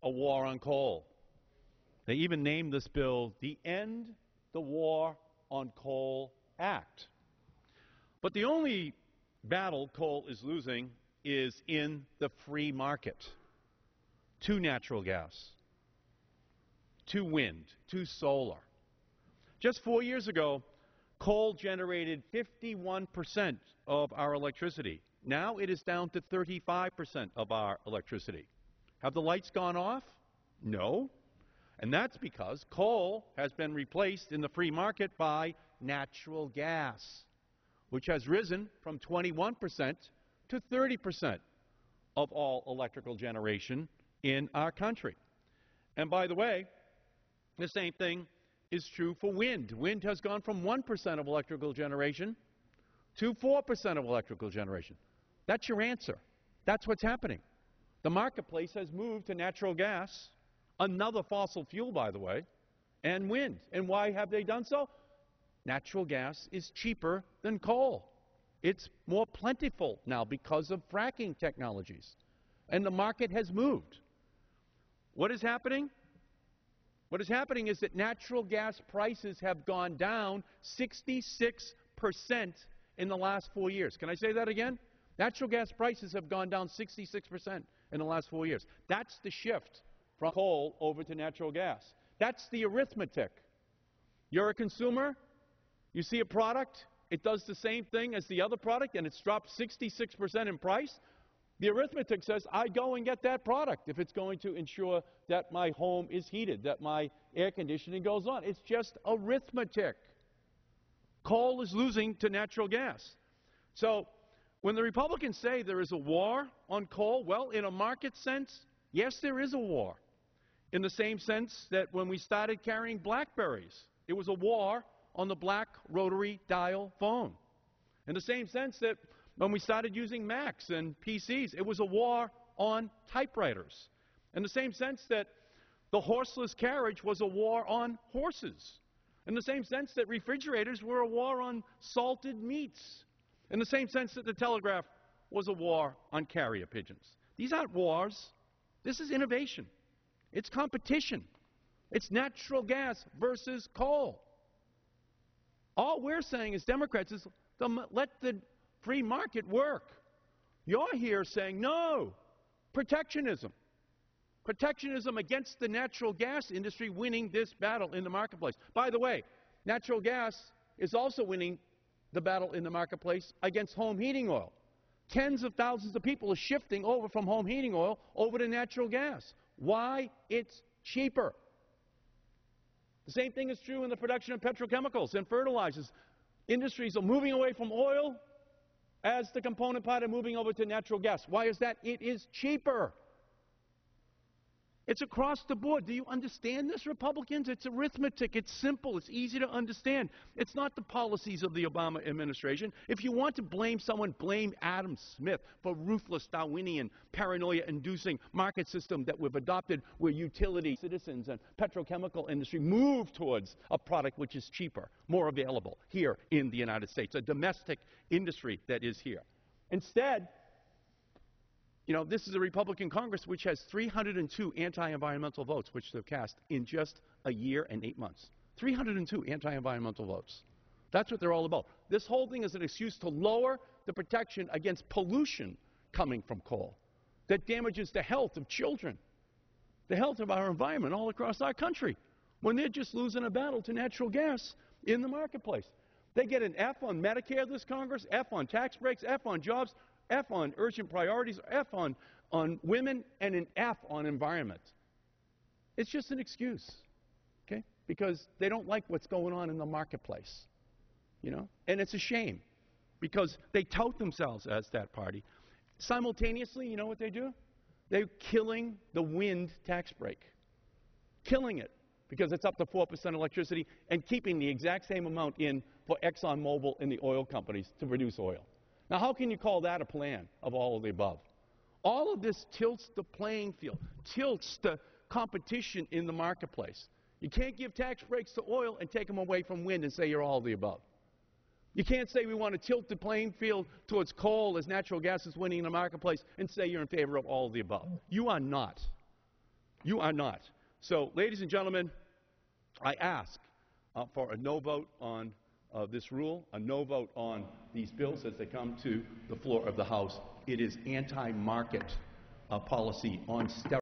a war on coal. They even named this bill the End the War on Coal Act. But the only battle coal is losing is in the free market. To natural gas, to wind, to solar. Just 4 years ago, coal generated 51% of our electricity. Now it is down to 35% of our electricity. Have the lights gone off? No. And that's because coal has been replaced in the free market by natural gas, which has risen from 21% to 30% of all electrical generation in our country. And by the way, the same thing is true for wind. Wind has gone from 1% of electrical generation to 4% of electrical generation. That's your answer. That's what's happening. The marketplace has moved to natural gas, another fossil fuel, by the way, and wind. And why have they done so? Natural gas is cheaper than coal. It's more plentiful now because of fracking technologies. And the market has moved. What is happening? What is happening is that natural gas prices have gone down 66% in the last 4 years. Can I say that again? Natural gas prices have gone down 66% in the last 4 years. That's the shift from coal over to natural gas. That's the arithmetic. You're a consumer, you see a product, it does the same thing as the other product, and it's dropped 66% in price. The arithmetic says I go and get that product if it's going to ensure that my home is heated, that my air conditioning goes on. It's just arithmetic. Coal is losing to natural gas. So when the Republicans say there is a war on coal, well, in a market sense, yes, there is a war. In the same sense that when we started carrying BlackBerries, it was a war on the black rotary dial phone. In the same sense that when we started using Macs and PCs, it was a war on typewriters. In the same sense that the horseless carriage was a war on horses. In the same sense that refrigerators were a war on salted meats. In the same sense that the telegraph was a war on carrier pigeons. These aren't wars. This is innovation. It's competition. It's natural gas versus coal. All we're saying as Democrats is let the free market work. You're here saying, no, protectionism. Protectionism against the natural gas industry winning this battle in the marketplace. By the way, natural gas is also winning the battle in the marketplace against home heating oil. Tens of thousands of people are shifting over from home heating oil over to natural gas. Why? It's cheaper. The same thing is true in the production of petrochemicals and fertilizers. Industries are moving away from oil as the component part and moving over to natural gas. Why is that? It is cheaper. It's across the board. Do you understand this, Republicans? It's arithmetic. It's simple. It's easy to understand. It's not the policies of the Obama administration. If you want to blame someone, blame Adam Smith for ruthless Darwinian, paranoia-inducing market system that we've adopted where utility citizens and petrochemical industry move towards a product which is cheaper, more available here in the United States, a domestic industry that is here. Instead, you know, this is a Republican Congress which has 302 anti-environmental votes, which they've cast in just a year and 8 months. 302 anti-environmental votes. That's what they're all about. This whole thing is an excuse to lower the protection against pollution coming from coal that damages the health of children, the health of our environment all across our country, when they're just losing a battle to natural gas in the marketplace. They get an F on Medicare this Congress, F on tax breaks, F on jobs, F on urgent priorities, F on women, and an F on environment. It's just an excuse, okay? Because they don't like what's going on in the marketplace, you know? And it's a shame because they tout themselves as that party. Simultaneously, you know what they do? They're killing the wind tax break. Killing it because it's up to 4% electricity and keeping the exact same amount in for ExxonMobil and the oil companies to produce oil. Now, how can you call that a plan of all of the above? All of this tilts the playing field, tilts the competition in the marketplace. You can't give tax breaks to oil and take them away from wind and say you're all of the above. You can't say we want to tilt the playing field towards coal as natural gas is winning in the marketplace and say you're in favor of all of the above. You are not. You are not. So, ladies and gentlemen, I ask for a no vote on this rule, a no vote on these bills as they come to the floor of the House. It is anti-market policy on steroids.